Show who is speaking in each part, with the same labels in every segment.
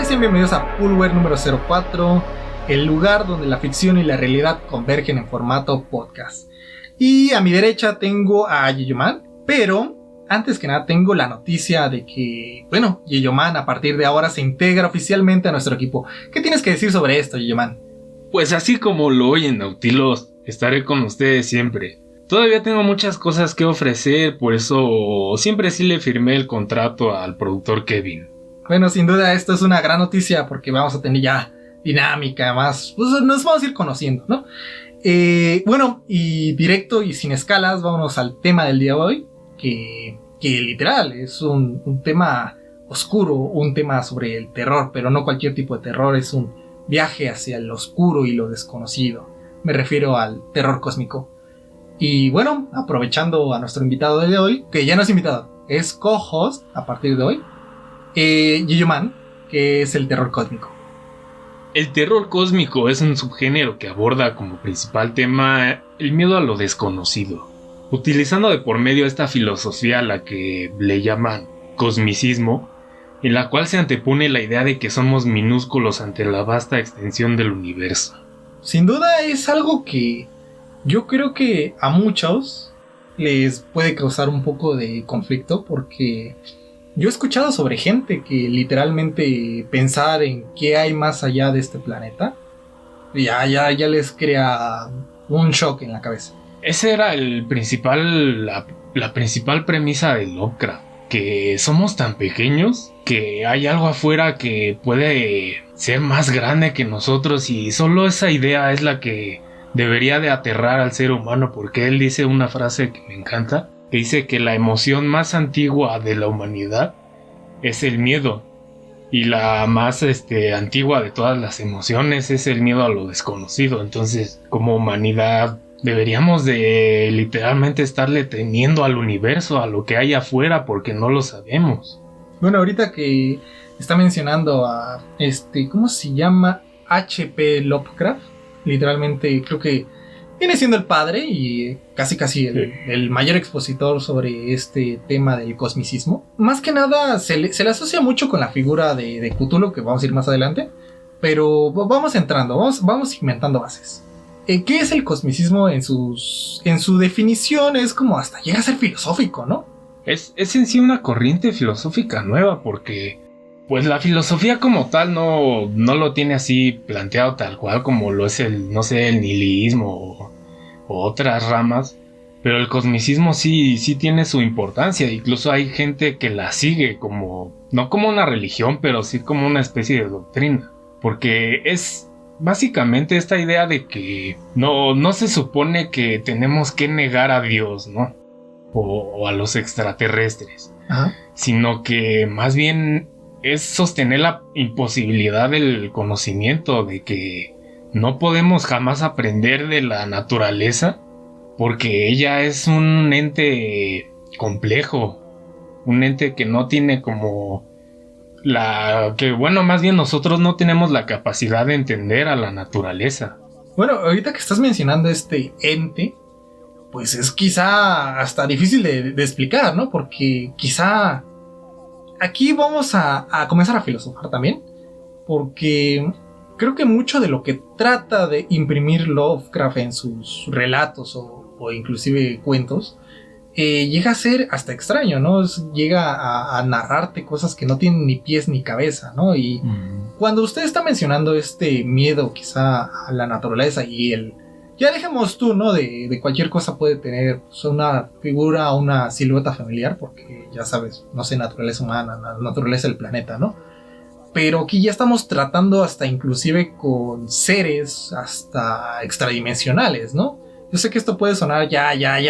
Speaker 1: sean bienvenidos a Poolware número 04, el lugar donde la ficción y la realidad convergen en formato podcast. Y a mi derecha tengo a Yeyoman, pero antes que nada tengo la noticia de que, bueno, Yeyoman a partir de ahora se integra oficialmente a nuestro equipo. ¿Qué tienes que decir sobre esto, Yeyoman?
Speaker 2: Pues así como lo oyen, Nautilos, estaré con ustedes siempre. Todavía tengo muchas cosas que ofrecer, por eso siempre sí le firmé el contrato al productor Kevin.
Speaker 1: Bueno, sin duda esto es una gran noticia porque vamos a tener ya dinámica, más, pues nos vamos a ir conociendo, ¿no? Bueno, y directo y sin escalas, vámonos al tema del día de hoy, que literal es un tema oscuro, un tema sobre el terror, pero no cualquier tipo de terror, es un viaje hacia el oscuro y lo desconocido. Me refiero al terror cósmico. Y bueno, aprovechando a nuestro invitado de hoy, que ya no es invitado, es co-host a partir de hoy, Yeyoman, que es el terror cósmico.
Speaker 2: El terror cósmico es un subgénero que aborda como principal tema el miedo a lo desconocido, utilizando de por medio esta filosofía a la que le llaman cosmicismo, en la cual se antepone la idea de que somos minúsculos ante la vasta extensión del universo.
Speaker 1: Sin duda es algo que yo creo que a muchos les puede causar un poco de conflicto, porque yo he escuchado sobre gente que literalmente pensar en qué hay más allá de este planeta ya les crea un shock en la cabeza.
Speaker 2: Ese era la principal premisa de Lovecraft, que somos tan pequeños que hay algo afuera que puede ser más grande que nosotros, y solo esa idea es la que debería de aterrar al ser humano, porque él dice una frase que me encanta, que dice que la emoción más antigua de la humanidad es el miedo, y la más antigua de todas las emociones es el miedo a lo desconocido. Entonces, como humanidad deberíamos de literalmente estarle temiendo al universo, a lo que hay afuera, porque no lo sabemos.
Speaker 1: Bueno, ahorita que está mencionando a ¿cómo se llama? H.P. Lovecraft, literalmente creo que viene siendo el padre y casi el mayor expositor sobre este tema del cosmicismo. Más que nada se le asocia mucho con la figura de Cthulhu, que vamos a ir más adelante, pero vamos entrando, vamos inventando bases. ¿Qué es el cosmicismo en su definición? Es como hasta llega a ser filosófico, ¿no?
Speaker 2: Es en sí una corriente filosófica nueva, porque pues la filosofía como tal no lo tiene así planteado tal cual como lo es el nihilismo o otras ramas, pero el cosmicismo sí tiene su importancia. Incluso hay gente que la sigue no como una religión, pero sí como una especie de doctrina, porque es básicamente esta idea de que no se supone que tenemos que negar a Dios, ¿no? O a los extraterrestres.
Speaker 1: Ajá.
Speaker 2: Sino que más bien es sostener la imposibilidad del conocimiento, de que no podemos jamás aprender de la naturaleza, porque ella es un ente complejo, un ente que no tiene más bien nosotros no tenemos la capacidad de entender a la naturaleza.
Speaker 1: Bueno, ahorita que estás mencionando este ente, pues es quizá hasta difícil de explicar, ¿no? Porque quizá aquí vamos a comenzar a filosofar también, porque creo que mucho de lo que trata de imprimir Lovecraft en sus relatos o inclusive cuentos llega a ser hasta extraño, ¿no? Llega a narrarte cosas que no tienen ni pies ni cabeza, ¿no? Y cuando usted está mencionando este miedo quizá a la naturaleza y ya dejemos tú, ¿no? De cualquier cosa puede tener pues, una figura, una silueta familiar, porque ya sabes, no sé, naturaleza humana, naturaleza del planeta, ¿no? Pero aquí ya estamos tratando hasta inclusive con seres hasta extradimensionales, ¿no? Yo sé que esto puede sonar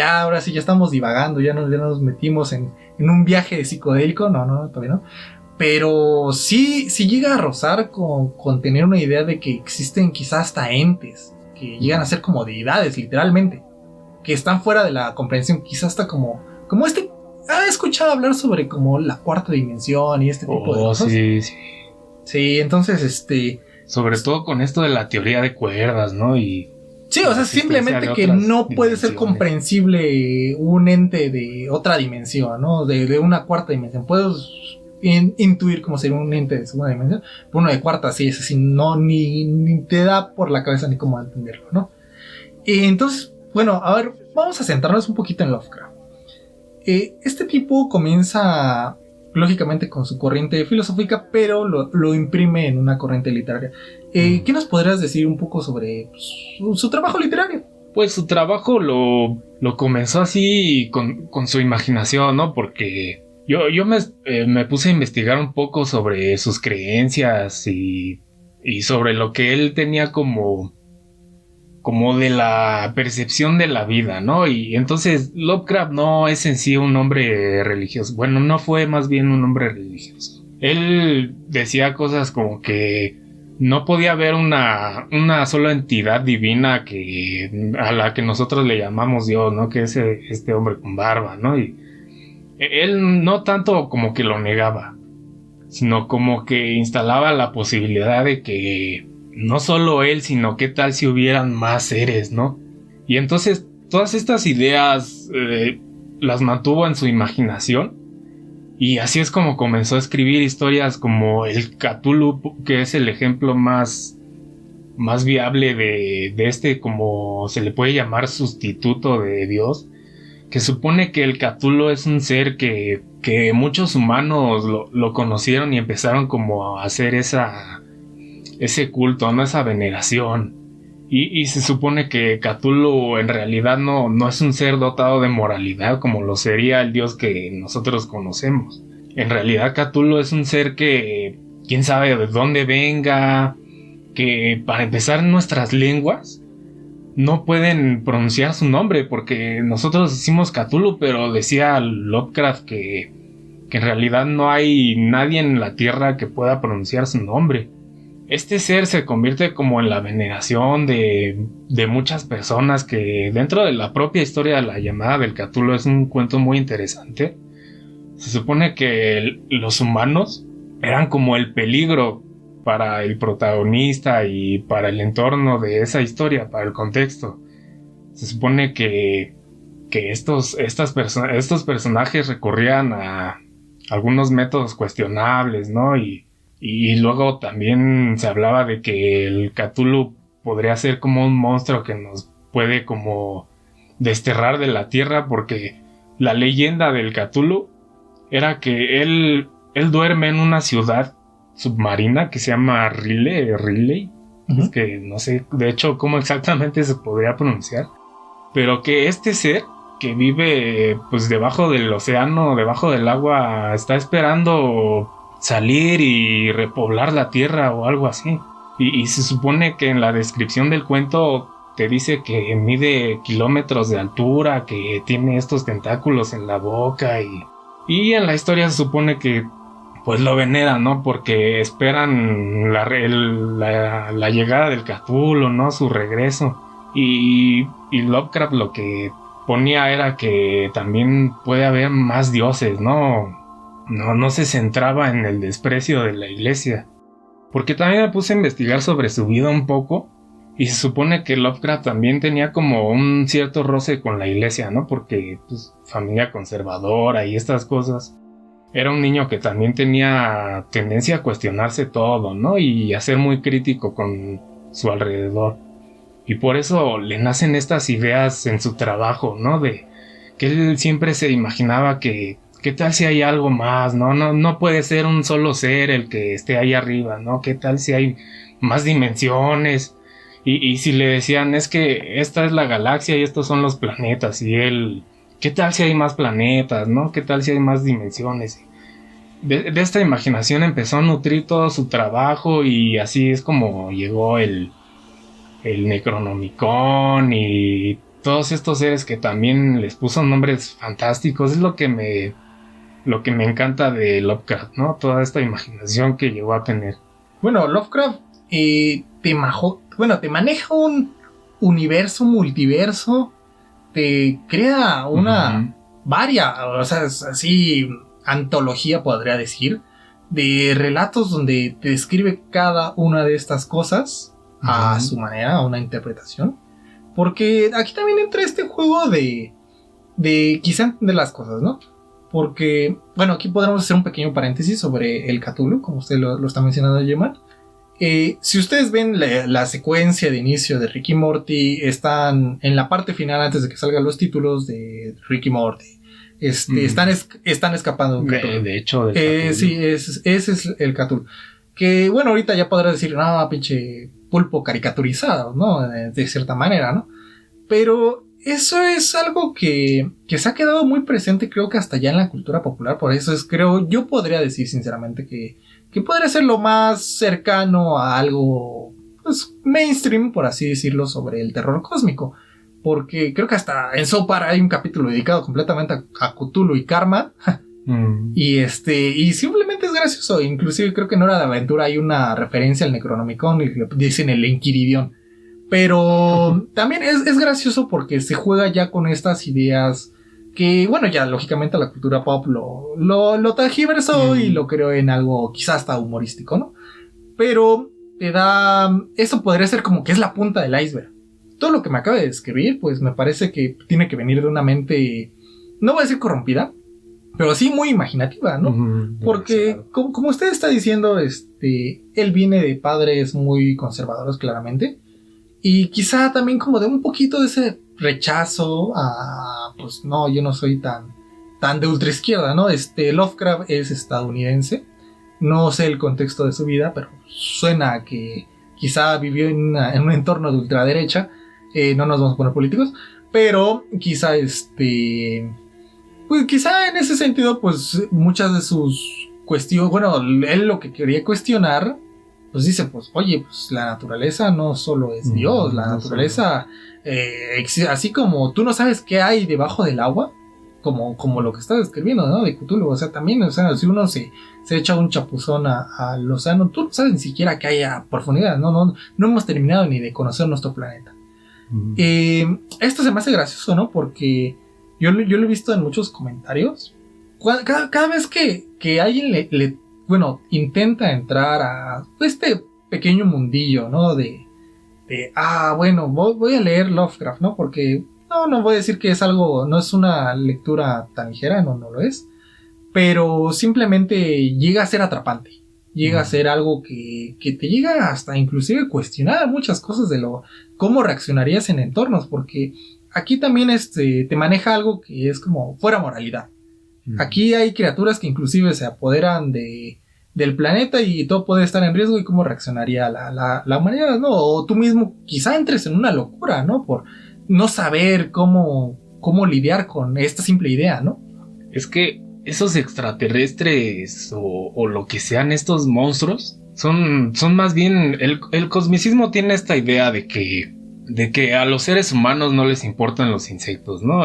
Speaker 1: ahora sí ya estamos divagando, ya nos metimos en un viaje psicodélico, no, todavía no. Pero sí llega a rozar con tener una idea de que existen quizás hasta entes que llegan a ser como deidades, literalmente, que están fuera de la comprensión, quizás hasta como he escuchado hablar sobre como la cuarta dimensión y este tipo de cosas. Sí, entonces
Speaker 2: sobre todo con esto de la teoría de cuerdas, ¿no? Y
Speaker 1: sí, o sea, simplemente que no puede ser comprensible un ente de otra dimensión, ¿no? De una cuarta dimensión. intuir como ser un ente de segunda dimensión, pero uno de cuarta sí es así, no, ni te da por la cabeza ni cómo entenderlo, ¿no? Entonces, bueno, a ver, vamos a centrarnos un poquito en Lovecraft. Este tipo comienza lógicamente con su corriente filosófica, pero lo imprime en una corriente literaria. ¿Qué nos podrías decir un poco sobre su trabajo literario?
Speaker 2: Pues su trabajo lo comenzó así con su imaginación, ¿no? Porque yo me puse a investigar un poco sobre sus creencias y sobre lo que él tenía como de la percepción de la vida, ¿no? Y entonces Lovecraft no es en sí un hombre religioso. Bueno, no fue más bien un hombre religioso. Él decía cosas como que no podía haber una sola entidad divina a la que nosotros le llamamos Dios, ¿no? Que es este hombre con barba, ¿no? Y él no tanto como que lo negaba, sino como que instalaba la posibilidad de que no solo él, sino qué tal si hubieran más seres, ¿no? Y entonces todas estas ideas las mantuvo en su imaginación, y así es como comenzó a escribir historias como el Cthulhu, que es el ejemplo más viable de este, como se le puede llamar, sustituto de Dios, que supone que el Cthulhu es un ser que muchos humanos lo conocieron y empezaron como a hacer ese culto, ¿no? Esa veneración. Y se supone que Cthulhu en realidad no es un ser dotado de moralidad como lo sería el dios que nosotros conocemos. En realidad Cthulhu es un ser que quién sabe de dónde venga, que para empezar nuestras lenguas no pueden pronunciar su nombre, porque nosotros decimos Cthulhu, pero decía Lovecraft que en realidad no hay nadie en la tierra que pueda pronunciar su nombre. Este ser se convierte como en la veneración de muchas personas, que dentro de la propia historia de la llamada del Cthulhu es un cuento muy interesante. Se supone que los humanos eran como el peligro para el protagonista y para el entorno de esa historia, para el contexto. Se supone que estos personajes recurrían a algunos métodos cuestionables, ¿no? Y luego también se hablaba de que el Cthulhu podría ser como un monstruo que nos puede como desterrar de la tierra, porque la leyenda del Cthulhu era que él duerme en una ciudad submarina que se llama Riley. Uh-huh. Es que no sé de hecho cómo exactamente se podría pronunciar, pero que este ser que vive pues debajo del océano, debajo del agua, está esperando salir y repoblar la tierra o algo así. Y se supone que en la descripción del cuento te dice que mide kilómetros de altura, que tiene estos tentáculos en la boca, y en la historia se supone que pues lo veneran, ¿no? Porque esperan la llegada del Cthulhu, ¿no? Su regreso. Y Lovecraft lo que ponía era que también puede haber más dioses, ¿no? No se centraba en el desprecio de la iglesia. Porque también me puse a investigar sobre su vida un poco, y se supone que Lovecraft también tenía como un cierto roce con la iglesia, ¿no? Porque pues, familia conservadora y estas cosas. Era un niño que también tenía tendencia a cuestionarse todo, ¿no? Y a ser muy crítico con su alrededor. Y por eso le nacen estas ideas en su trabajo, ¿no? De que él siempre se imaginaba que ¿qué tal si hay algo más? No puede ser un solo ser el que esté ahí arriba, ¿no? ¿Qué tal si hay más dimensiones? Y si le decían, es que esta es la galaxia y estos son los planetas, y él, ¿qué tal si hay más planetas, no? ¿Qué tal si hay más dimensiones? De esta imaginación empezó a nutrir todo su trabajo, y así es como llegó el Necronomicon y todos estos seres que también les puso nombres fantásticos. Es lo que me encanta de Lovecraft, ¿no? Toda esta imaginación que llegó a tener.
Speaker 1: Bueno, Lovecraft te maneja un universo, multiverso, te crea o sea, es así, antología podría decir, de relatos donde te describe cada una de estas cosas a su manera, a una interpretación. Porque aquí también entra este juego de quizá entender las cosas, ¿no? Porque, bueno, aquí podremos hacer un pequeño paréntesis sobre el Cthulhu, como usted lo está mencionando, Yeman. Si ustedes ven la secuencia de inicio de Rick y Morty, están en la parte final antes de que salgan los títulos de Rick y Morty. Están escapando.
Speaker 2: De hecho,
Speaker 1: sí, ese es el Cthulhu. Que bueno, ahorita ya podrás decir, no, pinche pulpo caricaturizado, ¿no? De cierta manera, ¿no? Pero eso es algo que se ha quedado muy presente, creo que hasta ya en la cultura popular. Por eso yo podría decir sinceramente que podría ser lo más cercano a algo, pues, mainstream, por así decirlo, sobre el terror cósmico. Porque creo que hasta en Sopar hay un capítulo dedicado completamente a Cthulhu y Karma. Y simplemente es gracioso. Inclusive creo que en Hora de Aventura hay una referencia al Necronomicon y le dicen el Enquiridión. Pero también es gracioso porque se juega ya con estas ideas que, bueno, ya lógicamente la cultura pop lo tergiversó y lo creó en algo quizás hasta humorístico, ¿no? Pero eso podría ser como que es la punta del iceberg. Todo lo que me acaba de describir, pues me parece que tiene que venir de una mente, no voy a decir corrompida, pero sí muy imaginativa, ¿no? Porque, como usted está diciendo, él viene de padres muy conservadores, claramente. Y quizá también como de un poquito de ese rechazo a, pues no, yo no soy tan de ultraizquierda, ¿no? Lovecraft es estadounidense. No sé el contexto de su vida, pero suena a que quizá vivió en un entorno de ultraderecha. No nos vamos a poner políticos, pero quizá pues quizá en ese sentido, pues muchas de sus cuestiones, bueno, él lo que quería cuestionar, pues dice, pues oye, pues la naturaleza no solo es Dios, la naturaleza, así como tú no sabes qué hay debajo del agua, como lo que estás describiendo, ¿no? De Cthulhu, o sea, también, o sea, si uno se echa un chapuzón al océano, tú no sabes ni siquiera que haya profundidad, no hemos terminado ni de conocer nuestro planeta. Esto se me hace gracioso, ¿no? Porque yo lo he visto en muchos comentarios. Cada vez que alguien bueno, intenta entrar a este pequeño mundillo, ¿no? Bueno, voy a leer Lovecraft, ¿no? Porque no voy a decir que es algo, no es una lectura tan ligera, no lo es. Pero simplemente llega a ser atrapante. Llega a ser algo que te llega hasta inclusive cuestionar muchas cosas de cómo reaccionarías en entornos, porque aquí también te maneja algo que es como fuera moralidad. Aquí hay criaturas que inclusive se apoderan del planeta y todo puede estar en riesgo y cómo reaccionaría la humanidad, ¿no? O tú mismo quizá entres en una locura, ¿no? Por no saber cómo lidiar con esta simple idea, ¿no?
Speaker 2: Es que esos extraterrestres o lo que sean estos monstruos son más bien el cosmicismo tiene esta idea de que a los seres humanos no les importan los insectos, ¿no?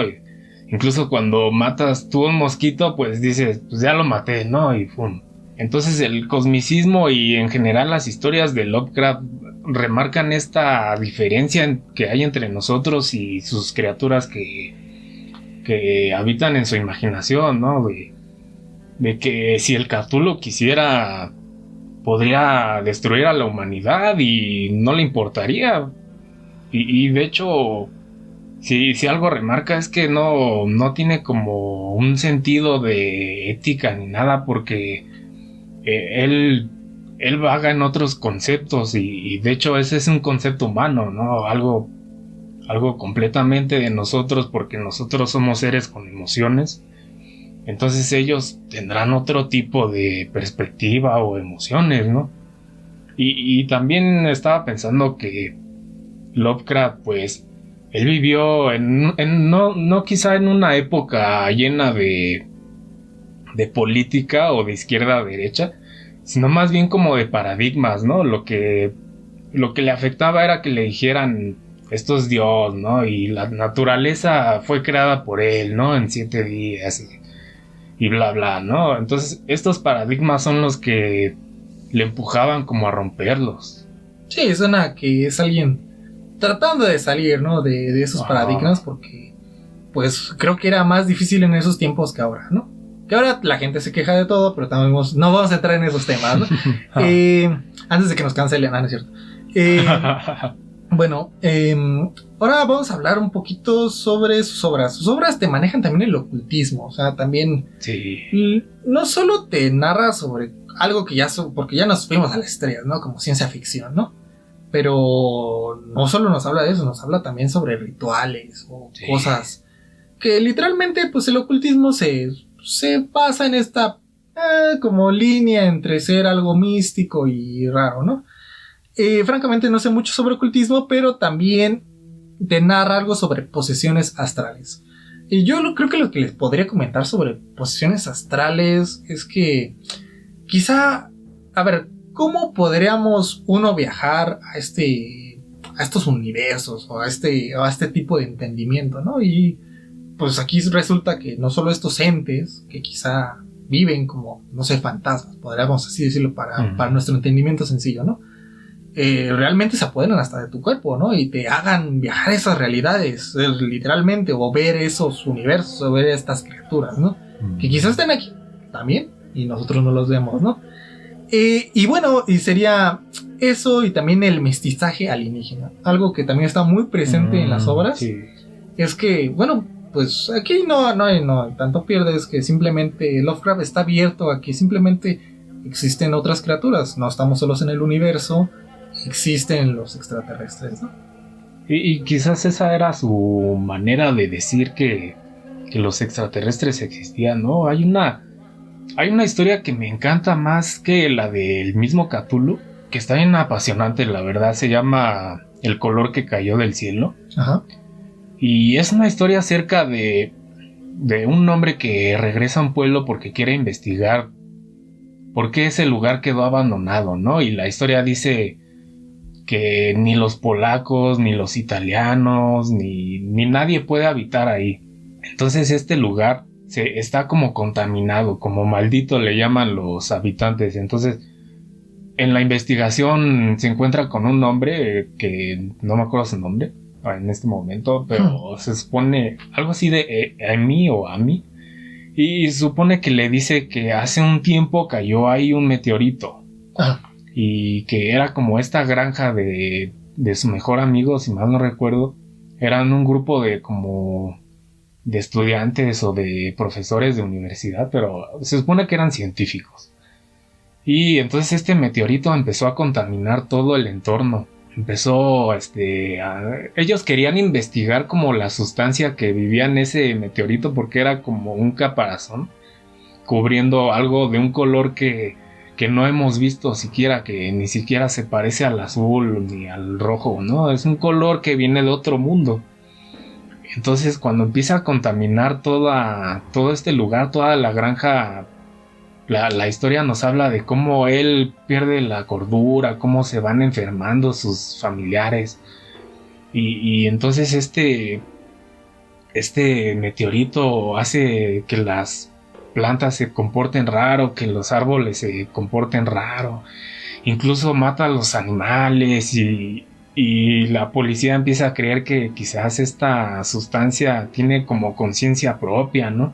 Speaker 2: Incluso cuando matas tú un mosquito, pues dices, pues ya lo maté, ¿no? Y ¡pum! Entonces el cosmicismo y en general las historias de Lovecraft remarcan esta diferencia que hay entre nosotros y sus criaturas que habitan en su imaginación, ¿no? De que si el Cthulhu quisiera, podría destruir a la humanidad y no le importaría. Y de hecho, si algo remarca es que no tiene como un sentido de ética ni nada, porque él vaga en otros conceptos y de hecho ese es un concepto humano, ¿no? Algo completamente de nosotros, porque nosotros somos seres con emociones. Entonces ellos tendrán otro tipo de perspectiva o emociones, ¿no? Y también estaba pensando que Lovecraft, pues, él vivió no quizá en una época llena de política o de izquierda a derecha, sino más bien como de paradigmas, ¿no? Lo que le afectaba era que le dijeran, esto es Dios, ¿no? Y la naturaleza fue creada por él, ¿no? En 7 días y bla, bla, ¿no? Entonces, estos paradigmas son los que le empujaban como a romperlos.
Speaker 1: Sí, suena que es alguien tratando de salir, ¿no? De esos paradigmas, porque, pues, creo que era más difícil en esos tiempos que ahora, ¿no? Que ahora la gente se queja de todo, pero también no vamos a entrar en esos temas, ¿no? Antes de que nos cancelen, ¿no es cierto? Bueno, ahora vamos a hablar un poquito sobre sus obras. Sus obras te manejan también el ocultismo, o sea, también
Speaker 2: Sí.
Speaker 1: no solo te narra sobre algo que ya porque ya nos fuimos a las estrellas, ¿no? Como ciencia ficción, ¿no? Pero no solo nos habla de eso, nos habla también sobre rituales o
Speaker 2: Sí.
Speaker 1: cosas que literalmente, pues el ocultismo se basa en esta como línea entre ser algo místico y raro, ¿no? Francamente no sé mucho sobre ocultismo, pero también te narra algo sobre posesiones astrales. Y yo creo que lo que les podría comentar sobre posesiones astrales es que quizá, a ver, ¿cómo podríamos uno viajar a estos universos o a este tipo de entendimiento, ¿no? Y pues aquí resulta que no solo estos entes que quizá viven como, no sé, fantasmas, podríamos así decirlo para nuestro entendimiento sencillo, ¿no? Realmente se apoderan hasta de tu cuerpo, ¿no? Y te hagan viajar a esas realidades, literalmente, o ver esos universos, o ver estas criaturas, ¿no? Que quizás estén aquí también, y nosotros no los vemos, ¿no? Y bueno, y sería eso, y también el mestizaje alienígena, algo que también está muy presente en las obras.
Speaker 2: Sí.
Speaker 1: Es que, bueno, pues aquí no hay tanto pierdes, que simplemente Lovecraft está abierto a que simplemente existen otras criaturas, no estamos solos en el universo, existen los extraterrestres, ¿no?
Speaker 2: Y quizás esa era su manera de decir que los extraterrestres existían, ¿no? Hay una historia que me encanta más que la del mismo Cthulhu, que está bien apasionante, la verdad, se llama El color que cayó del cielo.
Speaker 1: Ajá.
Speaker 2: Y es una historia acerca de un hombre que regresa a un pueblo porque quiere investigar por qué ese lugar quedó abandonado, ¿no? Y la historia dice que ni los polacos, ni los italianos, ni nadie puede habitar ahí. Entonces este lugar está como contaminado, como maldito le llaman los habitantes. Entonces en la investigación se encuentra con un hombre que no me acuerdo su nombre en este momento, pero se supone algo así de Emi o Ami, y supone que le dice que hace un tiempo cayó ahí un meteorito.
Speaker 1: Ajá.
Speaker 2: Y que era como esta granja de su mejor amigo, si mal no recuerdo. Eran un grupo de como de estudiantes o de profesores de universidad, pero se supone que eran científicos. Y entonces este meteorito empezó a contaminar todo el entorno. Empezó, ellos querían investigar como la sustancia que vivía en ese meteorito, porque era como un caparazón cubriendo algo de un color que no hemos visto siquiera, que ni siquiera se parece al azul ni al rojo, ¿no? Es un color que viene de otro mundo. Entonces cuando empieza a contaminar todo este lugar, toda la granja, la historia nos habla de cómo él pierde la cordura, cómo se van enfermando sus familiares. Y entonces este meteorito hace que las plantas se comporten raro, que los árboles se comporten raro, incluso mata a los animales, y la policía empieza a creer que quizás esta sustancia tiene como conciencia propia, ¿no?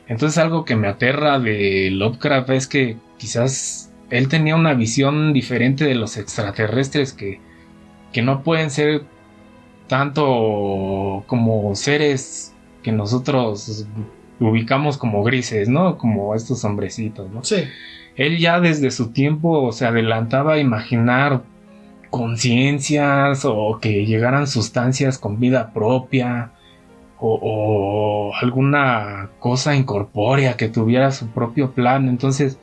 Speaker 2: Entonces algo que me aterra de Lovecraft es que quizás él tenía una visión diferente de los extraterrestres, que no pueden ser tanto como seres que nosotros ubicamos como grises, ¿no? Como estos hombrecitos, ¿no?
Speaker 1: Sí.
Speaker 2: Él ya desde su tiempo se adelantaba a imaginar conciencias, o que llegaran sustancias con vida propia, o alguna cosa incorpórea que tuviera su propio plan. Entonces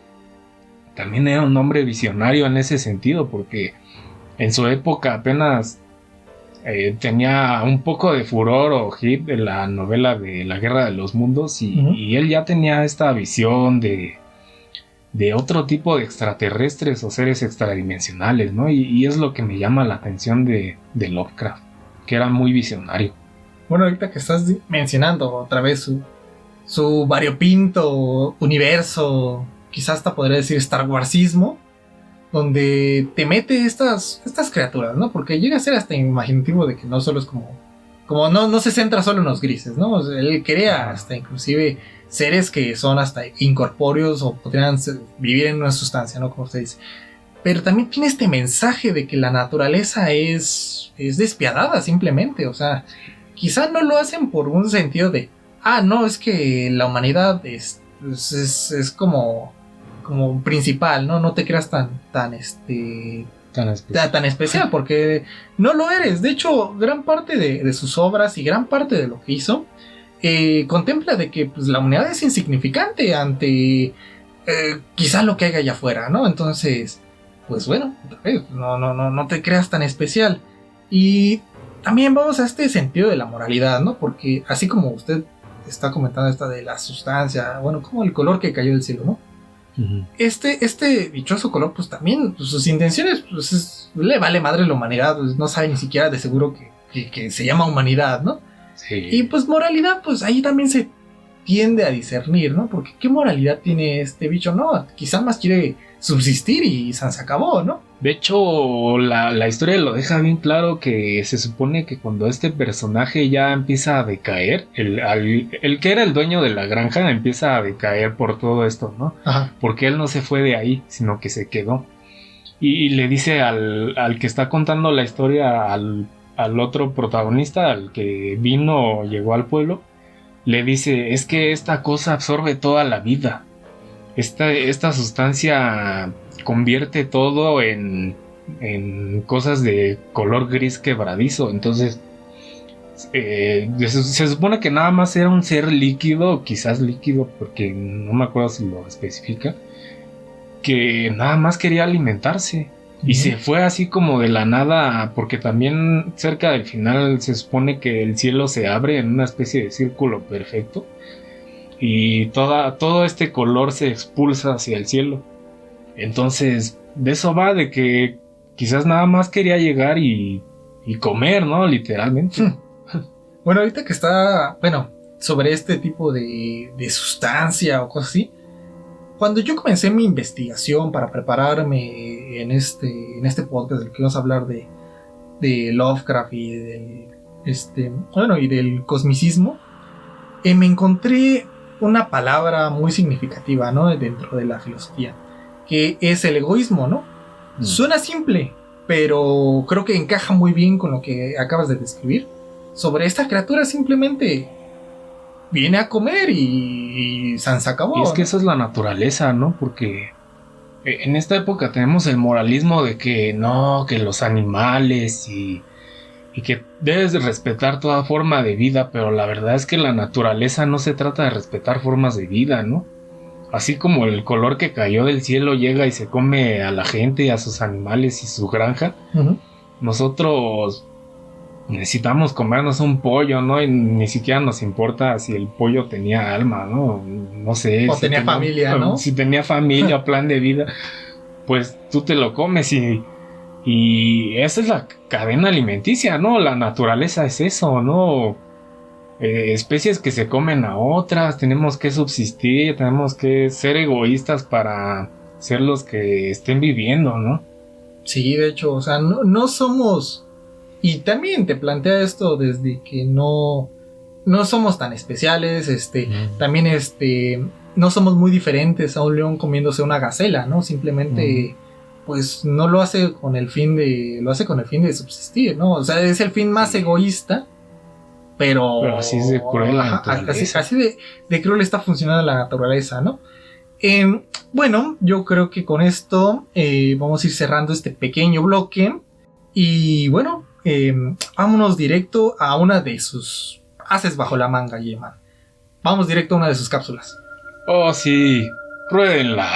Speaker 2: también era un hombre visionario en ese sentido, porque en su época apenas tenía un poco de furor o hit de la novela de La Guerra de los Mundos, y él ya tenía esta visión de otro tipo de extraterrestres o seres extradimensionales, ¿no? Y es lo que me llama la atención de Lovecraft, que era muy visionario.
Speaker 1: Bueno, ahorita que estás mencionando otra vez su variopinto universo, quizás hasta podría decir Star Warsismo, donde te mete estas criaturas, ¿no? Porque llega a ser hasta imaginativo de que no solo es como no se centra solo en los grises, ¿no? O sea, él crea hasta inclusive seres que son hasta incorpóreos o podrían vivir en una sustancia, ¿no? Como usted dice. pero también tiene este mensaje de que la naturaleza es despiadada simplemente, o sea, quizá no lo hacen por un sentido de, no, es que la humanidad es como principal, ¿no? No te creas tan especial, porque no lo eres. De hecho, gran parte de sus obras y gran parte de lo que hizo contempla de que pues, la humanidad es insignificante ante quizá lo que haya allá afuera, ¿no? Entonces, pues bueno, no te creas tan especial. Y también vamos a este sentido de la moralidad, ¿no? Porque así como usted está comentando esta de la sustancia, bueno, como el color que cayó del cielo, ¿no? Uh-huh. Este dichoso color, pues también, pues, sus intenciones, pues le vale madre la humanidad, pues, no sabe ni siquiera de seguro que se llama humanidad, ¿no? Sí. Y pues moralidad, pues ahí también se tiende a discernir, ¿no? Porque ¿qué moralidad tiene este bicho? No, quizá más quiere subsistir y se acabó, ¿no?
Speaker 2: De hecho, la historia lo deja bien claro que se supone que cuando este personaje ya empieza a decaer, el que era el dueño de la granja empieza a decaer por todo esto, ¿no? Ajá. Porque él no se fue de ahí, sino que se quedó. Y le dice al que está contando la historia, al otro protagonista, al que llegó al pueblo, le dice, es que esta cosa absorbe toda la vida. Esta sustancia convierte todo en cosas de color gris quebradizo. Entonces se supone que nada más era un ser líquido, quizás líquido porque no me acuerdo si lo especifica, que nada más quería alimentarse. Y se fue así como de la nada, porque también cerca del final se supone que el cielo se abre en una especie de círculo perfecto y todo este color se expulsa hacia el cielo. Entonces, de eso va, de que quizás nada más quería llegar y comer, ¿no? Literalmente.
Speaker 1: Bueno, ahorita que está, sobre este tipo de sustancia o cosas así, cuando yo comencé mi investigación para prepararme en este podcast del que vamos a hablar de Lovecraft y y del cosmicismo, me encontré una palabra muy significativa, ¿no? Dentro de la filosofía, que es el egoísmo, ¿no? Suena simple, pero creo que encaja muy bien con lo que acabas de describir. Sobre esta criatura simplemente viene a comer y se acabó.
Speaker 2: Y es que eso es la naturaleza, ¿no? Porque en esta época tenemos el moralismo de que no, que los animales y que debes de respetar toda forma de vida, pero la verdad es que la naturaleza no se trata de respetar formas de vida, ¿no? Así como el color que cayó del cielo llega y se come a la gente, a sus animales y su granja, uh-huh. Nosotros necesitamos comernos un pollo, ¿no? Y ni siquiera nos importa si el pollo tenía alma, ¿no? No sé.
Speaker 1: O si tenía familia, ¿no?
Speaker 2: Si tenía familia, plan de vida, pues tú te lo comes y esa es la cadena alimenticia, ¿no? La naturaleza es eso, ¿no? Especies que se comen a otras, tenemos que subsistir, tenemos que ser egoístas para ser los que estén viviendo, ¿no?
Speaker 1: Sí, de hecho, o sea, no somos... Y también te plantea esto desde que no somos tan especiales, también no somos muy diferentes a un león comiéndose una gacela, ¿no? Simplemente, pues no lo hace con el fin de subsistir, ¿no? O sea, es el fin más egoísta, pero
Speaker 2: así es de cruel la naturaleza.
Speaker 1: Así de cruel está funcionando la naturaleza, ¿no? Bueno, yo creo que con esto vamos a ir cerrando este pequeño bloque y bueno, vámonos directo a una de sus haces bajo la manga, Yeman. Vamos directo a una de sus cápsulas.
Speaker 2: Oh, sí, ruédenla.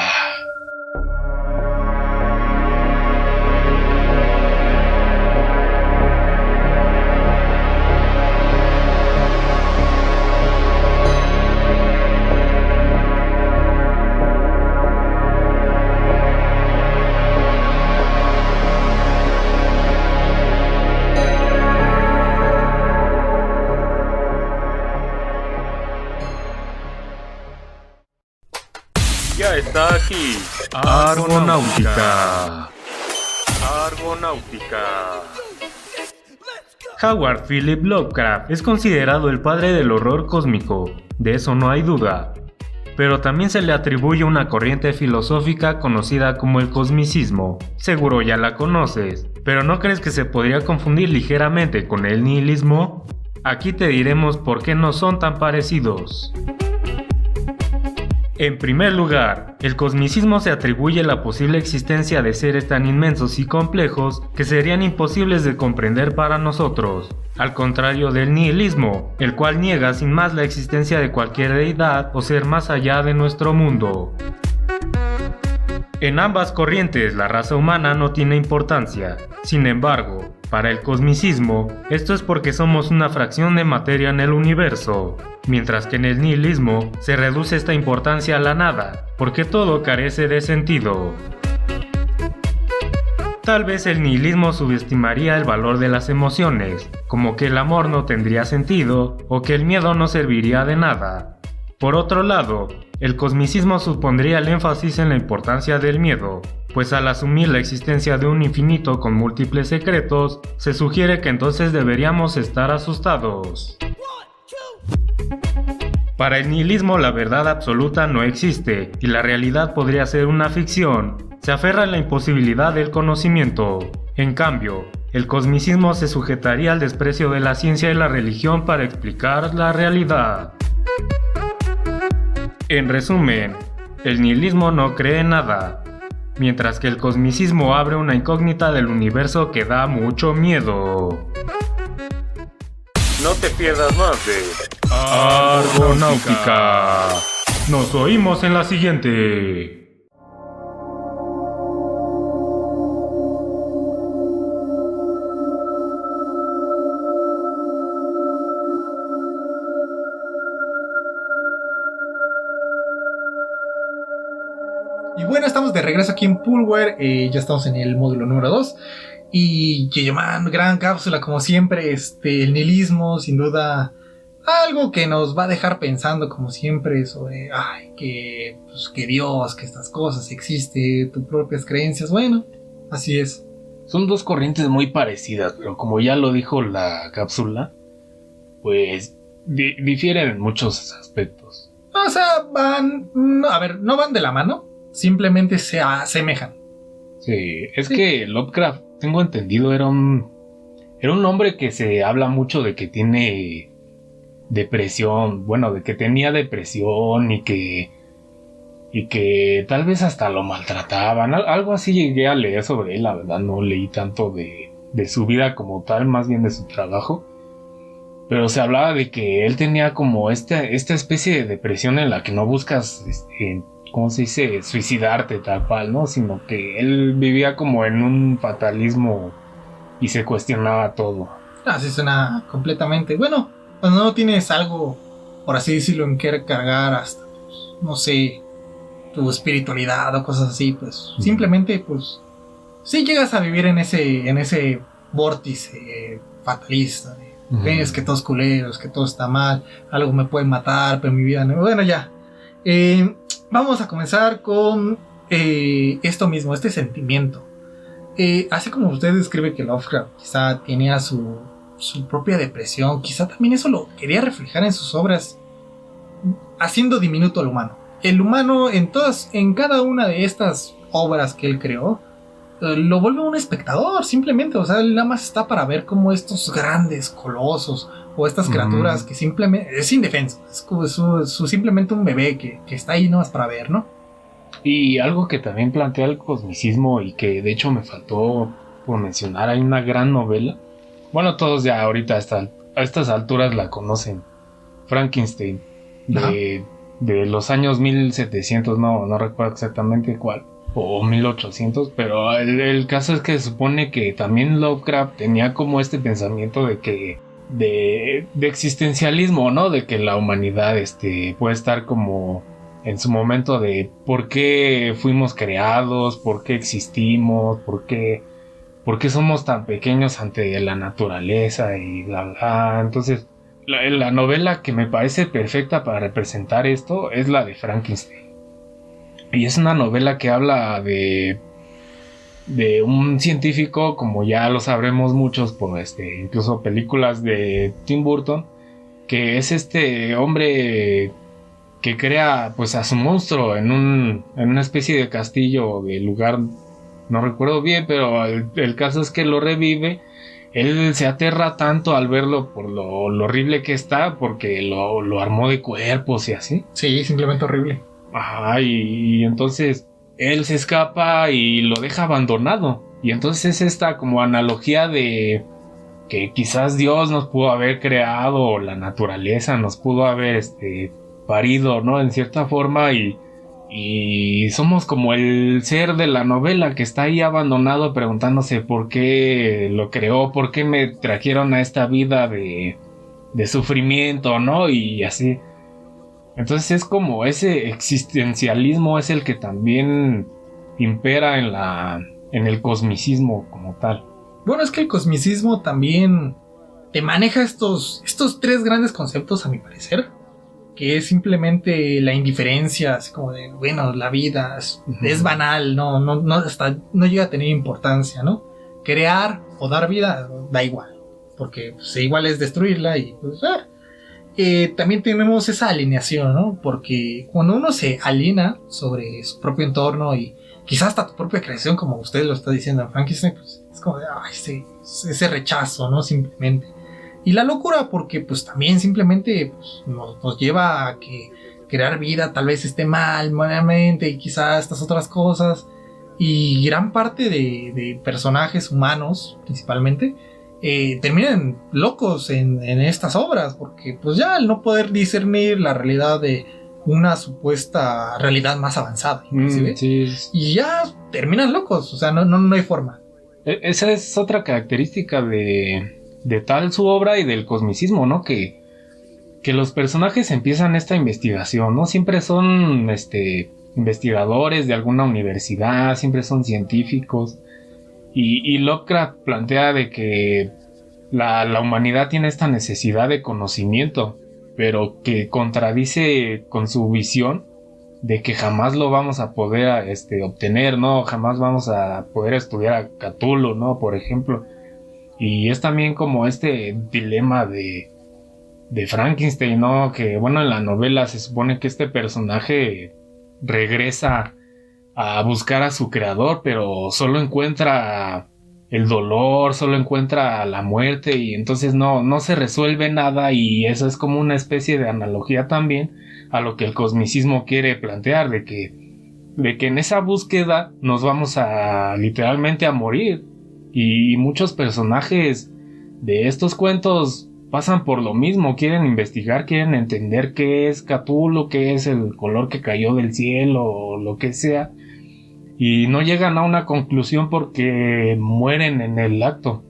Speaker 3: Está aquí
Speaker 2: Argonáutica.
Speaker 3: Howard Philip Lovecraft es considerado el padre del horror cósmico, de eso no hay duda.
Speaker 4: pero también se le atribuye una corriente filosófica conocida como el cosmicismo. Seguro ya la conoces, pero ¿no crees que se podría confundir ligeramente con el nihilismo? Aquí te diremos por qué no son tan parecidos. En primer lugar, el cosmicismo se atribuye la posible existencia de seres tan inmensos y complejos que serían imposibles de comprender para nosotros, al contrario del nihilismo, el cual niega sin más la existencia de cualquier deidad o ser más allá de nuestro mundo. En ambas corrientes la raza humana no tiene importancia. Sin embargo, para el cosmicismo, esto es porque somos una fracción de materia en el universo, mientras que en el nihilismo se reduce esta importancia a la nada, porque todo carece de sentido. Tal vez el nihilismo subestimaría el valor de las emociones, como que el amor no tendría sentido o que el miedo no serviría de nada. Por otro lado, el cosmicismo supondría el énfasis en la importancia del miedo, pues al asumir la existencia de un infinito con múltiples secretos, se sugiere que entonces deberíamos estar asustados. Para el nihilismo la verdad absoluta no existe y la realidad podría ser una ficción. Se aferra a la imposibilidad del conocimiento. En cambio, el cosmicismo se sujetaría al desprecio de la ciencia y la religión para explicar la realidad. En resumen, el nihilismo no cree en nada, mientras que el cosmicismo abre una incógnita del universo que da mucho miedo.
Speaker 3: No te pierdas más de
Speaker 4: Argonáutica. Nos oímos en la siguiente.
Speaker 1: Y bueno, estamos de regreso aquí en Poolware. Ya estamos en el módulo número 2. Y que man, gran cápsula como siempre. El nihilismo, sin duda, algo que nos va a dejar pensando como siempre sobre que Dios, que estas cosas existen, tus propias creencias. Bueno, así es.
Speaker 2: Son dos corrientes muy parecidas, pero como ya lo dijo la cápsula, pues difieren en muchos aspectos.
Speaker 1: O sea, no van de la mano. Simplemente se asemejan.
Speaker 2: Sí, es que Lovecraft, tengo entendido, era un hombre que se habla mucho de que tiene depresión, bueno, de que tenía depresión y que tal vez hasta lo maltrataban, algo así llegué a leer sobre él, la verdad no leí tanto de su vida como tal, más bien de su trabajo, pero se hablaba de que él tenía como esta especie de depresión en la que no buscas, ¿cómo se dice? Suicidarte tal cual, ¿no? Sino que él vivía como en un fatalismo y se cuestionaba todo.
Speaker 1: Así suena completamente. Bueno, cuando no tienes algo, por así decirlo, en que recargar hasta, no sé, tu espiritualidad o cosas así, pues simplemente, pues, sí llegas a vivir en ese vórtice fatalista. Ves que todo es culero, que todo está mal, algo me puede matar, pero mi vida no. Bueno, ya. Vamos a comenzar con esto mismo, este sentimiento. Así como usted describe que Lovecraft quizá tenía su propia depresión, quizá también eso lo quería reflejar en sus obras, haciendo diminuto al humano. El humano en cada una de estas obras que él creó, lo vuelve un espectador, simplemente. O sea, él nada más está para ver cómo estos grandes colosos o estas criaturas que simplemente es indefenso, es simplemente un bebé que está ahí nomás para ver, ¿no?
Speaker 2: Y algo que también plantea el cosmicismo y que de hecho me faltó por mencionar, hay una gran novela, bueno, todos ya ahorita a estas alturas la conocen, Frankenstein, de los años 1700, no recuerdo exactamente cuál, o 1800, pero el caso es que se supone que también Lovecraft tenía como este pensamiento de que de existencialismo, ¿no? De que la humanidad puede estar como en su momento de por qué fuimos creados, por qué existimos, por qué somos tan pequeños ante la naturaleza y bla bla. Entonces la novela que me parece perfecta para representar esto es la de Frankenstein, y es una novela que habla de un científico, como ya lo sabremos muchos por incluso películas de Tim Burton, que es este hombre que crea pues a su monstruo en una especie de castillo o de lugar, no recuerdo bien, pero el caso es que lo revive. Él se aterra tanto al verlo por lo horrible que está, porque lo armó de cuerpos y así.
Speaker 1: Sí, simplemente horrible.
Speaker 2: Ajá, y entonces él se escapa y lo deja abandonado. Y entonces es esta como analogía de que quizás Dios nos pudo haber creado, o la naturaleza nos pudo haber parido, ¿no? En cierta forma, y somos como el ser de la novela que está ahí abandonado preguntándose por qué lo creó, por qué me trajeron a esta vida de sufrimiento, ¿no? Y así. Entonces es como ese existencialismo es el que también impera en el cosmicismo como tal.
Speaker 1: Bueno, es que el cosmicismo también te maneja estos tres grandes conceptos, a mi parecer, que es simplemente la indiferencia, así como de, bueno, la vida es banal, no llega a tener importancia, ¿no? Crear o dar vida da igual, porque pues, igual es destruirla y pues, también tenemos esa alineación, ¿no? Porque cuando uno se aliena sobre su propio entorno y quizás hasta tu propia creación, como usted lo está diciendo en Frankenstein, pues es como de, ese rechazo, ¿no? Simplemente. Y la locura, porque pues también simplemente pues, nos lleva a que crear vida tal vez esté mal, nuevamente, y quizás estas otras cosas. Y gran parte de personajes humanos, principalmente, terminan locos en estas obras, porque pues ya al no poder discernir la realidad de una supuesta realidad más avanzada,
Speaker 2: Sí.
Speaker 1: Y ya terminan locos, o sea, no hay forma.
Speaker 2: Esa es otra característica de tal su obra y del cosmicismo, ¿no? Que los personajes empiezan esta investigación, ¿no? Siempre son investigadores de alguna universidad, siempre son científicos. Y Lovecraft plantea de que la humanidad tiene esta necesidad de conocimiento, pero que contradice con su visión de que jamás lo vamos a poder obtener, ¿no? Jamás vamos a poder estudiar a Cthulhu, ¿no? Por ejemplo. Y es también como este dilema de Frankenstein, ¿no? Que bueno, en la novela se supone que este personaje regresa a buscar a su creador, pero solo encuentra el dolor, solo encuentra la muerte, y entonces no se resuelve nada, y eso es como una especie de analogía también a lo que el cosmicismo quiere plantear, de que en esa búsqueda nos vamos a literalmente a morir. Y muchos personajes de estos cuentos pasan por lo mismo, quieren investigar, quieren entender qué es Cthulhu, qué es el color que cayó del cielo o lo que sea, y no llegan a una conclusión porque mueren en el acto.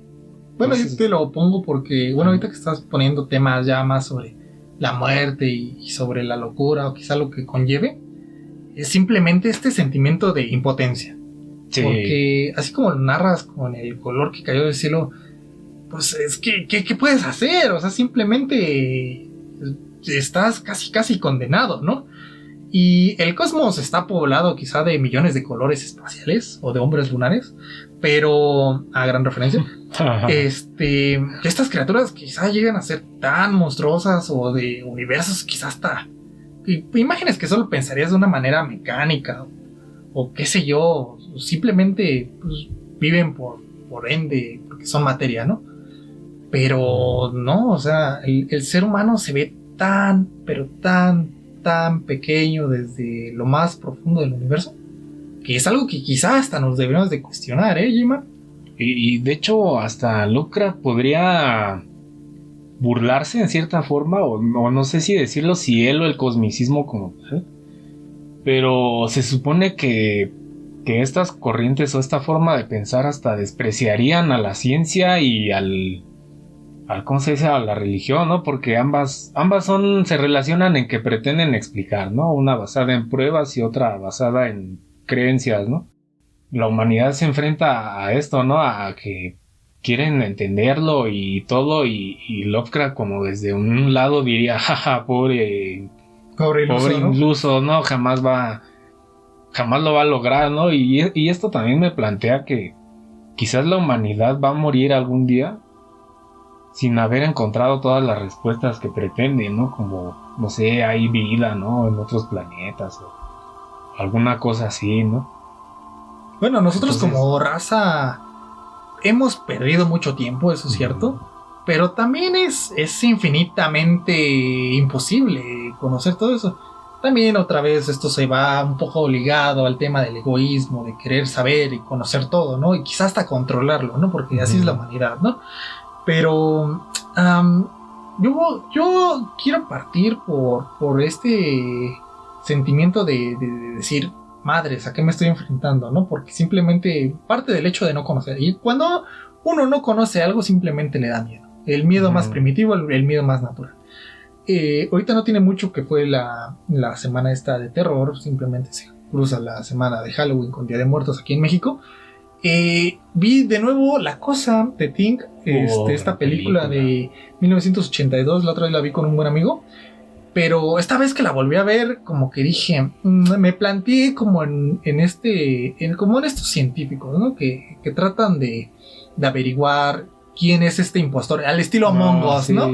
Speaker 1: Bueno,
Speaker 2: Entonces,
Speaker 1: yo te lo pongo porque, bueno, ahorita que estás poniendo temas ya más sobre la muerte y sobre la locura o quizá lo que conlleve, es simplemente este sentimiento de impotencia.
Speaker 2: sí.
Speaker 1: Porque así como lo narras con el color que cayó del cielo, pues es que ¿qué puedes hacer? O sea, simplemente estás casi condenado, ¿no? Y el cosmos está poblado quizá de millones de colores espaciales o de hombres lunares, pero a gran referencia. Estas criaturas quizá llegan a ser tan monstruosas o de universos quizá hasta imágenes que solo pensarías de una manera mecánica o qué sé yo, simplemente pues, viven por ende porque son materia, ¿no? Pero no, o sea, el ser humano se ve tan, pero tan pequeño desde lo más profundo del universo, que es algo que quizás hasta nos deberíamos de cuestionar, G-Man?
Speaker 2: Y de hecho hasta Lovecraft podría burlarse en cierta forma, o no sé si decirlo, si él o el cosmicismo como tal, pero se supone que estas corrientes o esta forma de pensar hasta despreciarían a la ciencia y al ¿cómo se dice? A la religión, ¿no? Porque ambas se relacionan en que pretenden explicar, ¿no? Una basada en pruebas y otra basada en creencias, ¿no? La humanidad se enfrenta a esto, ¿no? A que quieren entenderlo y todo, y Lovecraft como desde un lado diría, jaja, pobre iluso, ¿no? Jamás lo va a lograr, ¿no? Y esto también me plantea que quizás la humanidad va a morir algún día sin haber encontrado todas las respuestas que pretenden, ¿no? Como, no sé, hay vida, ¿no? En otros planetas o alguna cosa así, ¿no?
Speaker 1: Bueno, nosotros
Speaker 2: Entonces,
Speaker 1: como raza hemos perdido mucho tiempo, eso es cierto, pero también es infinitamente imposible conocer todo eso. También otra vez esto se va un poco ligado al tema del egoísmo, de querer saber y conocer todo, ¿no? Y quizás hasta controlarlo, ¿no? Porque así es la humanidad, ¿no? Pero yo quiero partir por este sentimiento de decir, madres, ¿a qué me estoy enfrentando? ¿No? Porque simplemente parte del hecho de no conocer. Y cuando uno no conoce algo, simplemente le da miedo. El miedo más primitivo, el miedo más natural. Ahorita no tiene mucho que fue la semana esta de terror, simplemente se cruza la semana de Halloween con Día de Muertos aquí en México. Vi de nuevo La Cosa de Thing, esta película de 1982, la otra vez la vi con un buen amigo, pero esta vez que la volví a ver, como que dije, me planteé como en estos científicos, ¿no? Que tratan de averiguar quién es este impostor, al estilo Among Us,
Speaker 2: sí.
Speaker 1: ¿no?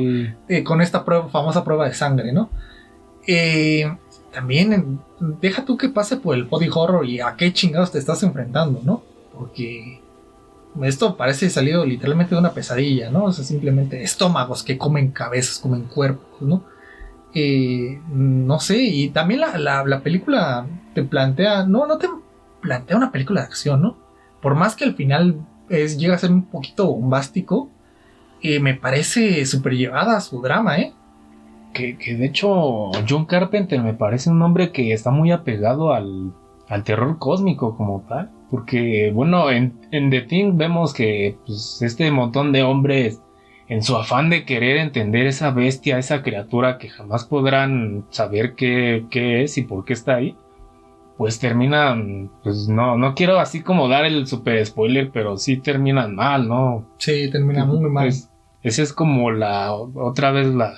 Speaker 1: Con esta famosa prueba de sangre, ¿no? También deja tú que pase por el body horror y a qué chingados te estás enfrentando, ¿no? Porque esto parece salido literalmente de una pesadilla, ¿no? O sea, simplemente estómagos que comen cabezas, comen cuerpos, ¿no? No sé, y también la película te plantea, no te plantea una película de acción, ¿no? Por más que al final llega a ser un poquito bombástico, me parece súper llevada a su drama, ¿eh?
Speaker 2: Que de hecho John Carpenter me parece un hombre que está muy apegado al terror cósmico como tal. Porque, bueno, en The Thing vemos que pues, este montón de hombres, en su afán de querer entender esa bestia, esa criatura que jamás podrán saber qué es y por qué está ahí, pues terminan, pues no quiero así como dar el super spoiler, pero sí terminan mal, ¿no?
Speaker 1: Sí, termina muy mal.
Speaker 2: Pues, esa es como otra vez la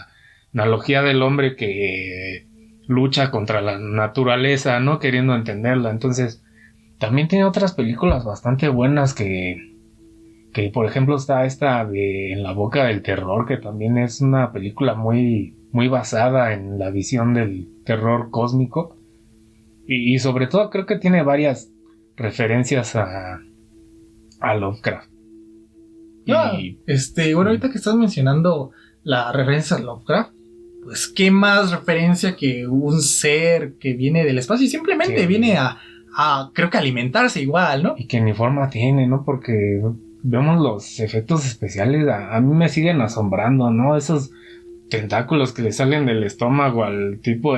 Speaker 2: analogía del hombre que lucha contra la naturaleza, ¿no? Queriendo entenderla. Entonces, también tiene otras películas bastante buenas que por ejemplo está esta de En la boca del terror, que también es una película muy, muy basada en la visión del terror cósmico. Y sobre todo creo que tiene varias referencias a Lovecraft.
Speaker 1: Bueno, ahorita que estás mencionando la referencia a Lovecraft, pues qué más referencia que un ser que viene del espacio y simplemente viene a creo que alimentarse igual, ¿no?
Speaker 2: Y que ni forma tiene, ¿no? Porque vemos los efectos especiales, a mí me siguen asombrando, ¿no? Esos tentáculos que le salen del estómago al tipo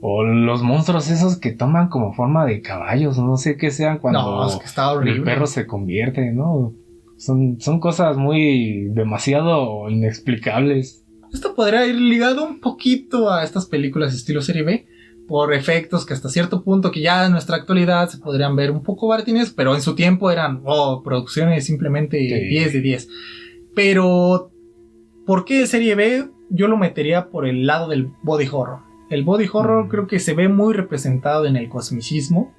Speaker 2: o los monstruos esos que toman como forma de caballos, no sé qué sean cuando
Speaker 1: es que está horrible.
Speaker 2: El perro se convierte, ¿no? Son cosas demasiado inexplicables.
Speaker 1: Esto podría ir ligado un poquito a estas películas estilo serie B, por efectos que hasta cierto punto que ya en nuestra actualidad se podrían ver un poco baratines, pero en su tiempo eran producciones simplemente 10 de 10. Pero, ¿por qué serie B? Yo lo metería por el lado del body horror. El body horror creo que se ve muy representado en el cosmicismo,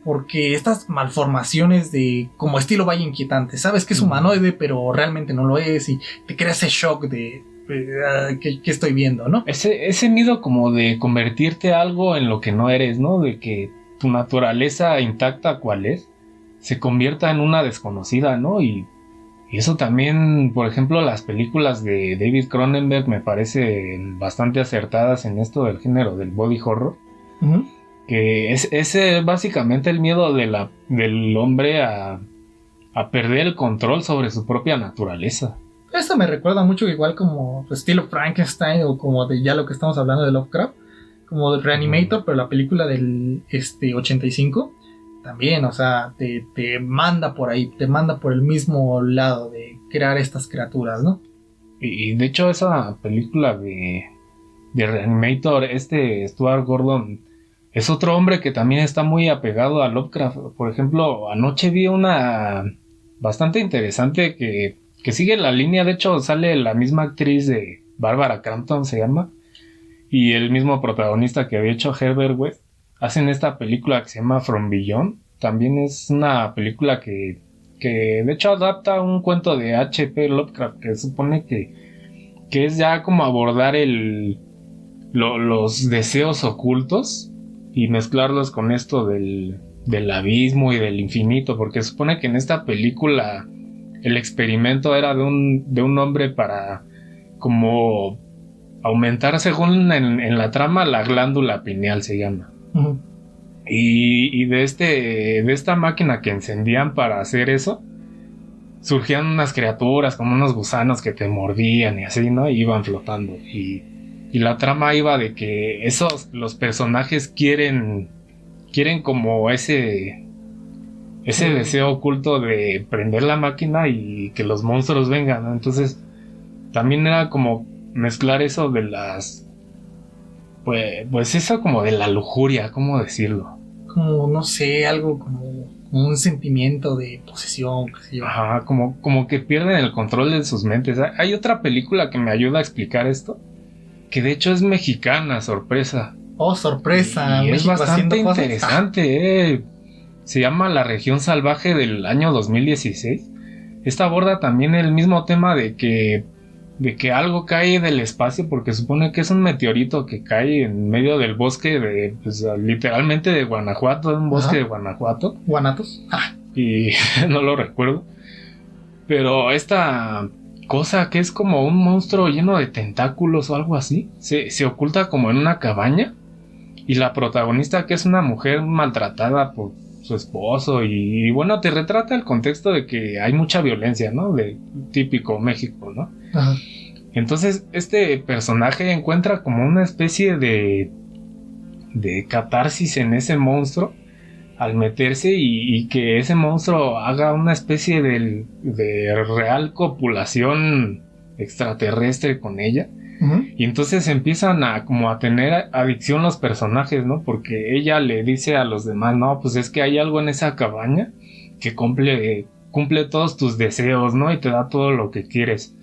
Speaker 1: porque estas malformaciones de como estilo Valle Inquietante, sabes que es humanoide, pero realmente no lo es, y te crea ese shock de ¿qué estoy viendo, ¿no?
Speaker 2: Ese miedo como de convertirte algo en lo que no eres, ¿no? De que tu naturaleza intacta, cual es, se convierta en una desconocida, ¿no? Y eso también, por ejemplo, las películas de David Cronenberg me parecen bastante acertadas en esto del género del body horror. Que es básicamente el miedo del hombre a perder el control sobre su propia naturaleza.
Speaker 1: Esto me recuerda mucho igual como estilo Frankenstein o como de ya lo que estamos hablando de Lovecraft, como de Reanimator, pero la película del 85 también, o sea, te manda por ahí, te manda por el mismo lado de crear estas criaturas, ¿no?
Speaker 2: Y de hecho esa película de Reanimator, Stuart Gordon es otro hombre que también está muy apegado a Lovecraft. Por ejemplo, anoche vi una bastante interesante que sigue la línea. De hecho sale la misma actriz de Barbara Crampton, se llama, y el mismo protagonista que había hecho Herbert West. Hacen esta película que se llama From Beyond. También es una película que que de hecho adapta un cuento de H.P. Lovecraft, que supone que es ya como abordar los deseos ocultos y mezclarlos con esto del abismo y del infinito, porque supone que en esta película el experimento era de un hombre para como aumentar, según en la trama, la glándula pineal se llama.
Speaker 1: Ujú.
Speaker 2: Y de esta máquina que encendían para hacer eso, surgían unas criaturas como unos gusanos que te mordían y así, ¿no? Y iban flotando. Y la trama iba de que los personajes quieren como ese deseo oculto de prender la máquina y que los monstruos vengan, ¿no? Entonces también era como mezclar eso de las... Pues eso como de la lujuria, ¿cómo decirlo?
Speaker 1: Como, no sé, algo como un sentimiento de posesión, qué sé yo.
Speaker 2: Ajá, como que pierden el control de sus mentes. Hay otra película que me ayuda a explicar esto, que de hecho es mexicana, sorpresa.
Speaker 1: Oh, sorpresa,
Speaker 2: Y es
Speaker 1: México
Speaker 2: bastante
Speaker 1: haciendo cosas.
Speaker 2: interesante, Se llama La Región Salvaje del año 2016. Esta aborda también el mismo tema de que algo cae del espacio, porque supone que es un meteorito que cae en medio del bosque literalmente de Guanajuato, un bosque de Guanajuato.
Speaker 1: Guanatos.
Speaker 2: Y no lo recuerdo. Pero esta cosa que es como un monstruo lleno de tentáculos o algo así, se oculta como en una cabaña. Y la protagonista, que es una mujer maltratada por su esposo, y bueno, te retrata el contexto de que hay mucha violencia, ¿no? De típico México, ¿no?
Speaker 1: Ajá.
Speaker 2: Entonces este personaje encuentra como una especie de catarsis en ese monstruo al meterse y que ese monstruo haga una especie de real copulación extraterrestre con ella.
Speaker 1: Uh-huh.
Speaker 2: Y entonces empiezan a tener adicción los personajes, ¿no? Porque ella le dice a los demás, no, pues es que hay algo en esa cabaña que cumple todos tus deseos, ¿no? Y te da todo lo que quieres.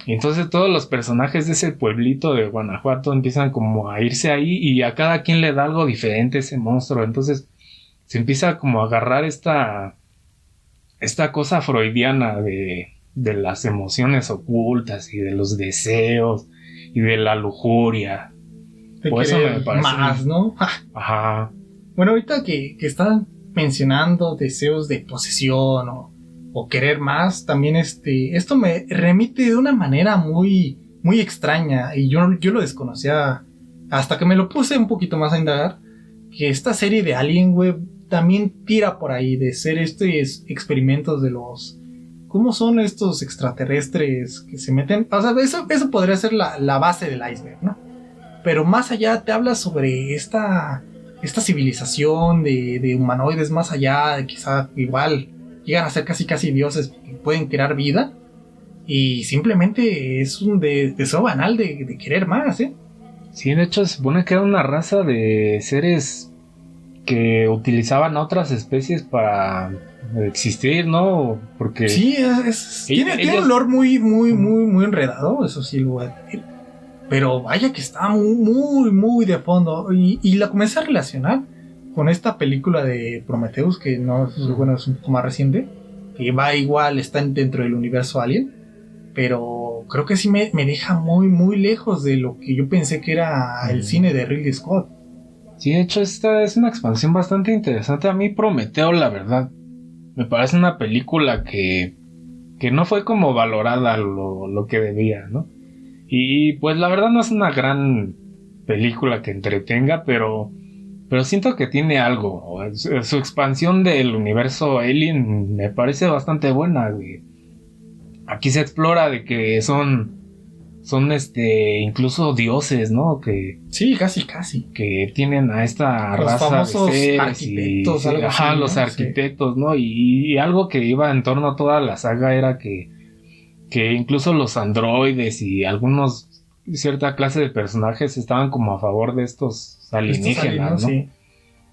Speaker 2: Y entonces todos los personajes de ese pueblito de Guanajuato empiezan como a irse ahí y a cada quien le da algo diferente ese monstruo. Entonces se empieza como a agarrar esta cosa freudiana de las emociones ocultas y de los deseos y de la lujuria.
Speaker 1: Por eso me parece más, ¿no?
Speaker 2: Ajá.
Speaker 1: Bueno, ahorita que están mencionando deseos de posesión o querer más, también esto me remite de una manera muy, muy extraña, y yo lo desconocía hasta que me lo puse un poquito más a indagar, que esta serie de Alien, güey, también tira por ahí de ser experimentos de los... ¿Cómo son estos extraterrestres que se meten? O sea, eso podría ser la base del iceberg, ¿no? Pero más allá te habla sobre esta civilización de humanoides más allá, quizá igual llegan a ser casi dioses que pueden crear vida, y simplemente es un deseo banal de querer más, ¿eh?
Speaker 2: Sí, de hecho se supone que era una raza de seres que utilizaban a otras especies para existir, ¿no? Porque
Speaker 1: sí, tiene un lore muy, muy, muy, muy enredado, eso sí lo voy a decir. Pero vaya que está muy, muy, muy de fondo. Y la comencé a relacionar con esta película de Prometheus, que no es, bueno, es un poco más reciente, que va igual, está dentro del universo Alien, pero creo que sí me deja muy, muy lejos de lo que yo pensé que era el cine de Ridley Scott.
Speaker 2: Sí, de hecho esta es una expansión bastante interesante. A mí Prometeo, la verdad, me parece una película que no fue como valorada lo que debía, ¿no? Y pues la verdad no es una gran película que entretenga, pero siento que tiene algo. Su expansión del universo Alien me parece bastante buena, güey. Aquí se explora de que son incluso dioses, ¿no? Que
Speaker 1: sí, casi.
Speaker 2: Que tienen a esta
Speaker 1: los
Speaker 2: raza
Speaker 1: famosos
Speaker 2: de seres
Speaker 1: arquitectos,
Speaker 2: y,
Speaker 1: algo así,
Speaker 2: los
Speaker 1: ¿no?
Speaker 2: arquitectos, sí. ¿No? Y algo que iba en torno a toda la saga era que incluso los androides y cierta clase de personajes estaban como a favor de estos alienígenas, ¿no? Sí.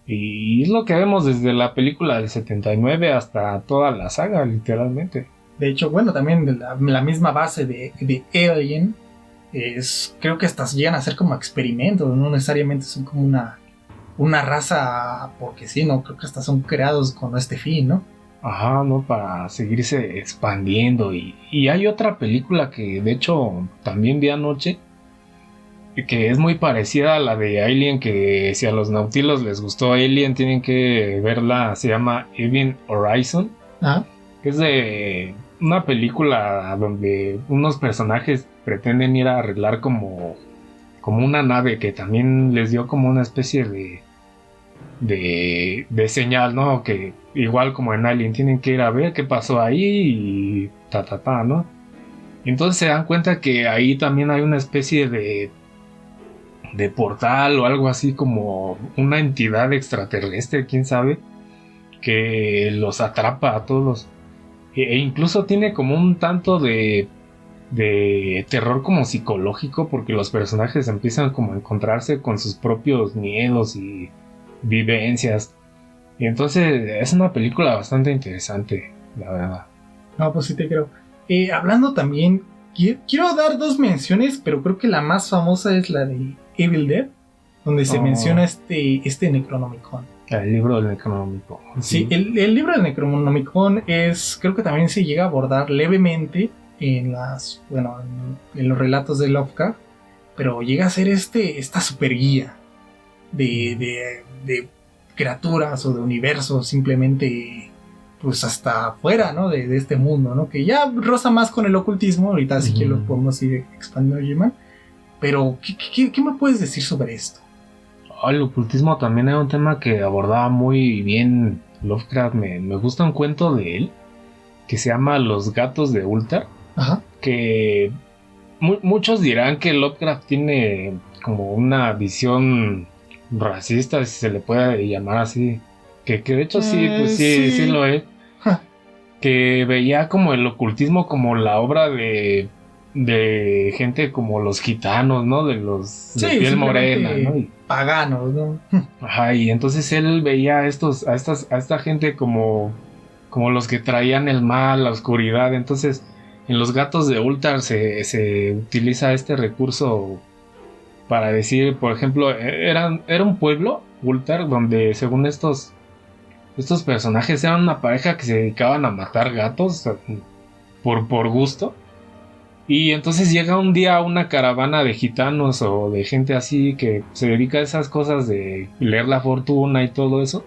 Speaker 2: Y es lo que vemos desde la película del 79 hasta toda la saga, literalmente.
Speaker 1: De hecho, bueno, también la misma base de Alien creo que hasta llegan a ser como experimentos, no necesariamente son como una raza porque sí, no, creo que hasta son creados con este fin, ¿no?
Speaker 2: Ajá, ¿no? Para seguirse expandiendo. Y hay otra película que de hecho también vi anoche, que es muy parecida a la de Alien, que si a los nautilos les gustó Alien tienen que verla, se llama Event Horizon,
Speaker 1: Ah,
Speaker 2: que es de una película donde unos personajes pretenden ir a arreglar como una nave que también les dio como una especie de señal, ¿no? Que igual como en Alien tienen que ir a ver qué pasó ahí y ¿no? Y entonces se dan cuenta que ahí también hay una especie de portal o algo así, como una entidad extraterrestre, quién sabe, que los atrapa a todos. E incluso tiene como un tanto de terror como psicológico, porque los personajes empiezan como a encontrarse con sus propios miedos y vivencias. Y entonces es una película bastante interesante, la verdad.
Speaker 1: no, pues sí te creo. Hablando también, quiero dar dos menciones, pero creo que la más famosa es la de Evil Dead, donde se menciona este Necronomicon.
Speaker 2: El libro del Necronomicon.
Speaker 1: Sí, el libro del Necronomicon creo que también se llega a abordar levemente en los relatos de Lovecraft, pero llega a ser esta super guía de criaturas o de universos simplemente pues hasta afuera, ¿no? de este mundo, ¿no? Que ya roza más con el ocultismo, ahorita sí que lo podemos ir expandiendo, Germán. Pero, ¿qué me puedes decir sobre esto?
Speaker 2: El ocultismo también era un tema que abordaba muy bien Lovecraft. Me gusta un cuento de él que se llama Los gatos de Ultar.
Speaker 1: Ajá.
Speaker 2: Que muchos dirán que Lovecraft tiene como una visión racista, si se le puede llamar así. Que de hecho sí, pues sí lo es. Que veía como el ocultismo como la obra de gente como los gitanos, ¿no? De los de piel morena, ¿no?
Speaker 1: Paganos, ¿no?
Speaker 2: Ajá, y entonces él veía a esta gente como los que traían el mal, la oscuridad. Entonces, en los gatos de Ultar se utiliza este recurso para decir, por ejemplo, era un pueblo, Ultar, donde según estos personajes eran una pareja que se dedicaban a matar gatos por gusto. Y entonces llega un día una caravana de gitanos o de gente así que se dedica a esas cosas de leer la fortuna y todo eso.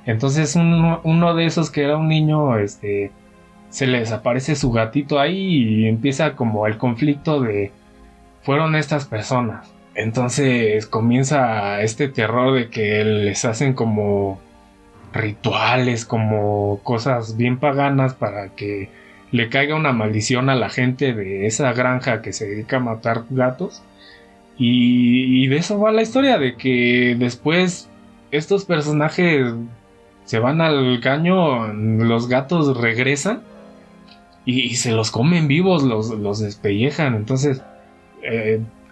Speaker 2: Entonces uno de esos, que era un niño, se le desaparece su gatito ahí y empieza como el conflicto de fueron estas personas. Entonces comienza este terror de que les hacen como rituales, como cosas bien paganas para que le caiga una maldición a la gente de esa granja que se dedica a matar gatos. Y de eso va la historia, de que después estos personajes se van al caño, los gatos regresan y se los comen vivos, los despellejan. Entonces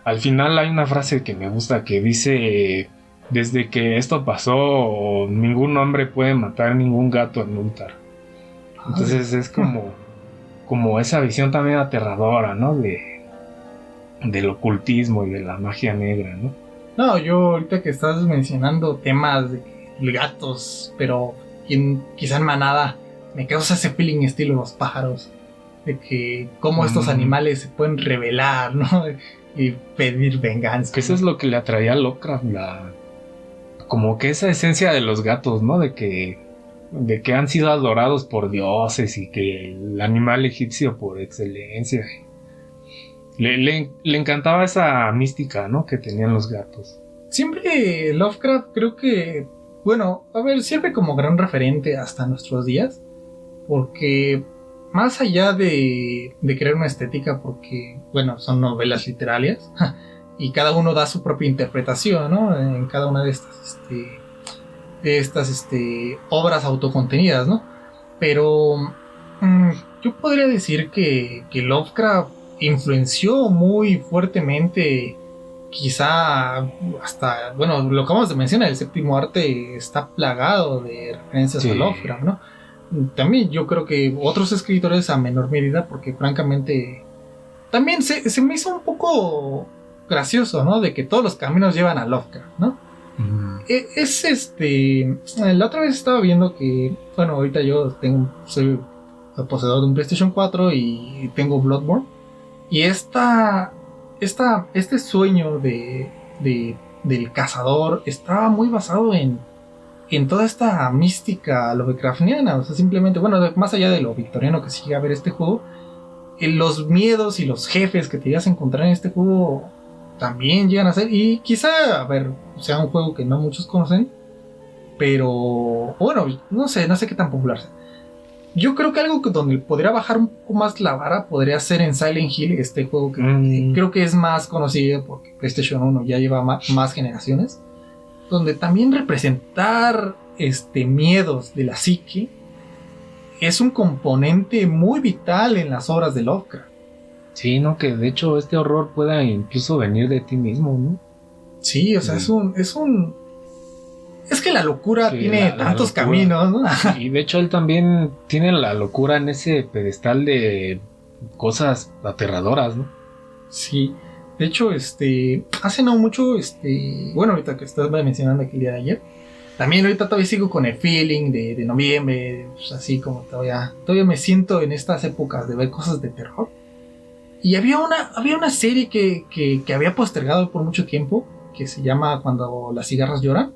Speaker 2: al final hay una frase que me gusta que dice: desde que esto pasó, ningún hombre puede matar ningún gato en Ultar. Entonces es como esa visión también aterradora, ¿no? Del ocultismo y de la magia negra, ¿no?
Speaker 1: No, yo ahorita que estás mencionando temas de gatos, pero quizá en manada, me causa ese feeling estilo los pájaros, de que cómo estos animales se pueden rebelar, ¿no? Y pedir venganza.
Speaker 2: Que eso es lo que le atraía a Lovecraft, como que esa esencia de los gatos, ¿no? De que han sido adorados por dioses y que el animal egipcio por excelencia. Le encantaba esa mística, ¿no? Que tenían los gatos.
Speaker 1: Siempre Lovecraft creo que, sirve como gran referente hasta nuestros días, porque más allá de crear una estética, porque, son novelas literarias, y cada uno da su propia interpretación, ¿no? En cada una de estas obras autocontenidas, ¿no? Pero yo podría decir que Lovecraft influenció muy fuertemente, quizá hasta, lo que acabamos de mencionar, el séptimo arte está plagado de referencias a Lovecraft, ¿no? También yo creo que otros escritores a menor medida, porque francamente también se me hizo un poco gracioso, ¿no? De que todos los caminos llevan a Lovecraft, ¿no? La otra vez estaba viendo que, bueno, ahorita soy el poseedor de un PlayStation 4 y tengo Bloodborne. Y este sueño del cazador estaba muy basado en toda esta mística lovecraftiana. O sea, simplemente, bueno, más allá de lo victoriano que sigue a ver este juego, los miedos y los jefes que te ibas a encontrar en este juego también llegan a ser. Y quizá, a ver, sea un juego que no muchos conocen, pero bueno, no sé qué tan popular sea. Yo creo que algo donde podría bajar un poco más la vara podría ser en Silent Hill, este juego que creo que es más conocido porque PlayStation 1 ya lleva más generaciones, donde también representar miedos de la psique es un componente muy vital en las obras de Lovecraft.
Speaker 2: Sí, no, que de hecho este horror pueda incluso venir de ti mismo, ¿no?
Speaker 1: Sí, o sea, es que la locura tiene tantos caminos, ¿no?
Speaker 2: Y de hecho él también tiene la locura en ese pedestal de cosas aterradoras, ¿no?
Speaker 1: Sí. De hecho, hace no mucho, bueno, ahorita que estás mencionando aquí el día de ayer, también ahorita todavía sigo con el feeling de noviembre, pues así como todavía me siento en estas épocas de ver cosas de terror. Y había una serie que había postergado por mucho tiempo, que se llama Cuando las cigarras lloran.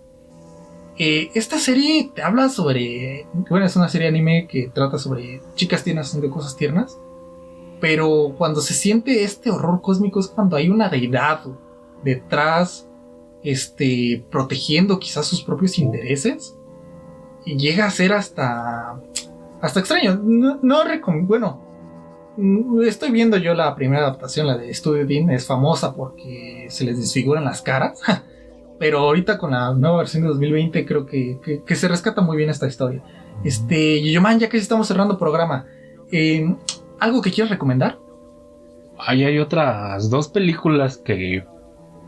Speaker 1: Esta serie te habla sobre... Bueno, es una serie anime que trata sobre chicas tiernas haciendo cosas tiernas. Pero cuando se siente este horror cósmico es cuando hay una deidad detrás, protegiendo quizás sus propios intereses. Y llega a ser hasta extraño. Bueno, estoy viendo yo la primera adaptación, la de Studio Dean. Es famosa porque se les desfiguran las caras. Pero ahorita con la nueva versión de 2020 creo que se rescata muy bien esta historia. Yoyoman, ya que estamos cerrando programa, ¿algo que quieras recomendar?
Speaker 2: Ahí hay otras 2 películas que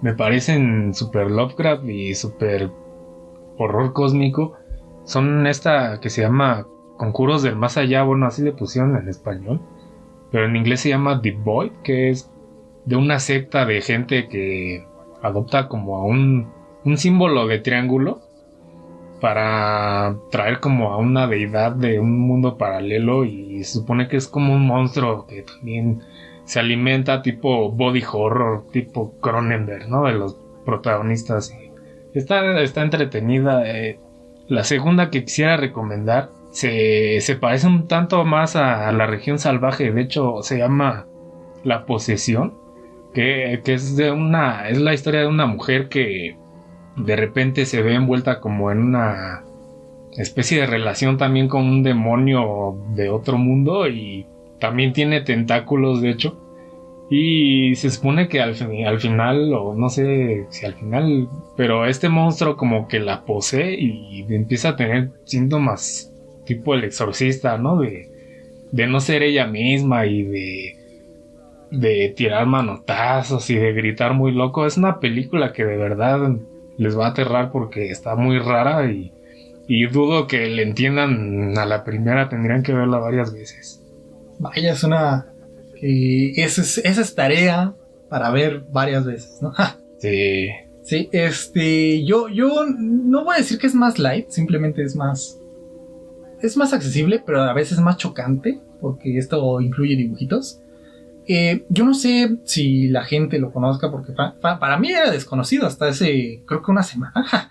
Speaker 2: me parecen super Lovecraft y super horror cósmico. Son esta que se llama Conjuros del Más Allá, bueno, así le pusieron en español, pero en inglés se llama The Void, que es de una secta de gente que adopta como a un símbolo de triángulo para traer como a una deidad de un mundo paralelo, y se supone que es como un monstruo que también se alimenta tipo body horror, tipo Cronenberg, ¿no? De los protagonistas. Está entretenida. La segunda que quisiera recomendar se parece un tanto más a La Región Salvaje. De hecho, se llama La Posesión, que es la historia de una mujer que de repente se ve envuelta como en una especie de relación también con un demonio de otro mundo, y también tiene tentáculos, de hecho, y se supone que al final, o no sé si al final, pero este monstruo como que la posee y empieza a tener síntomas tipo El Exorcista, ¿no? De no ser ella misma y de tirar manotazos y de gritar muy loco. Es una película que de verdad les va a aterrar porque está muy rara, y dudo que le entiendan a la primera. Tendrían que verla varias veces.
Speaker 1: Vaya, es una... esa es tarea para ver varias veces, ¿no?
Speaker 2: Sí.
Speaker 1: Sí, yo no voy a decir que es más light, simplemente es más accesible, pero a veces más chocante, porque esto incluye dibujitos. Yo no sé si la gente lo conozca, porque para mí era desconocido hasta creo que una semana.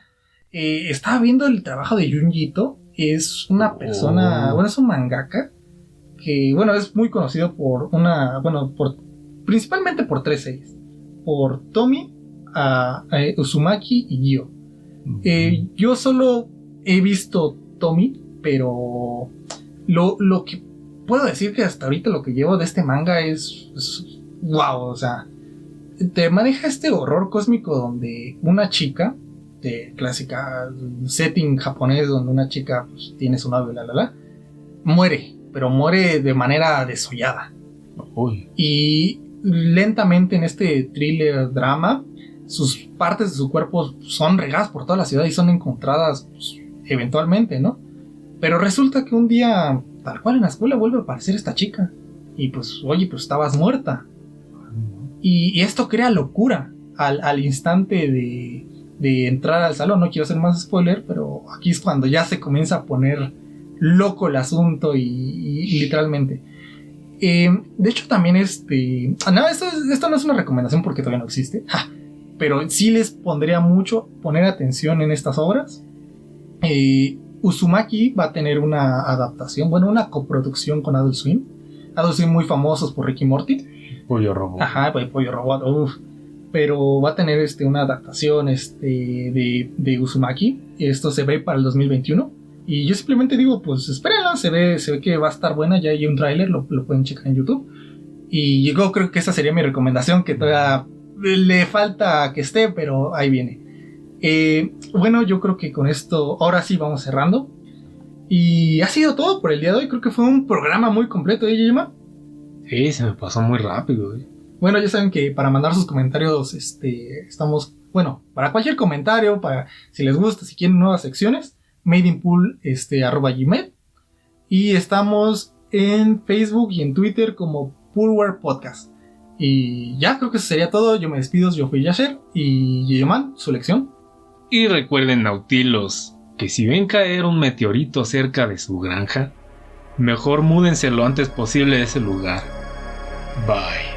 Speaker 1: Estaba viendo el trabajo de Junji Ito. Es una persona, bueno, es un mangaka que, bueno, es muy conocido principalmente por 3 series: por Tomi, Uzumaki y Gyo. Yo solo he visto Tomi, pero lo que puedo decir que hasta ahorita lo que llevo de este manga es wow, o sea, te maneja este horror cósmico donde una chica, de clásica setting japonés, donde una chica pues, tiene su novio, muere, pero muere de manera desollada.
Speaker 2: Uy.
Speaker 1: Y lentamente en este thriller drama, sus partes de su cuerpo son regadas por toda la ciudad y son encontradas pues, eventualmente, ¿no? Pero resulta que un día, tal cual en la escuela, vuelve a aparecer esta chica. Y pues, oye, pues estabas muerta. Y esto crea locura al instante de entrar al salón. No quiero hacer más spoiler, pero aquí es cuando ya se comienza a poner loco el asunto y literalmente. De hecho también no, esto no es una recomendación porque todavía no existe, pero sí les pondría mucho poner atención en estas obras. Uzumaki va a tener una adaptación, bueno, una coproducción con Adult Swim. Adult Swim muy famosos por Rick y Morty.
Speaker 2: Pollo Robot.
Speaker 1: Ajá, Pollo Robot, uff. Pero va a tener una adaptación de Uzumaki. Esto se ve para el 2021. Y yo simplemente digo, pues espérenla, se ve que va a estar buena. Ya hay un tráiler, lo pueden checar en YouTube. Y yo creo que esa sería mi recomendación, que todavía le falta que esté, pero ahí viene. Bueno, yo creo que con esto ahora sí vamos cerrando. Y ha sido todo por el día de hoy. Creo que fue un programa muy completo, ¿eh, Yema?
Speaker 2: Sí, se me pasó muy rápido.
Speaker 1: Bueno, ya saben que para mandar sus comentarios estamos, bueno, para cualquier comentario, para si les gusta, si quieren nuevas secciones, madeinpool @gmail. Y estamos en Facebook y en Twitter como Poolware Podcast. Y ya creo que eso sería todo. Yo me despido, yo fui Yasher y Yeyoman, su lección.
Speaker 2: Y recuerden, nautilos, que si ven caer un meteorito cerca de su granja, mejor múdense lo antes posible de ese lugar. Bye.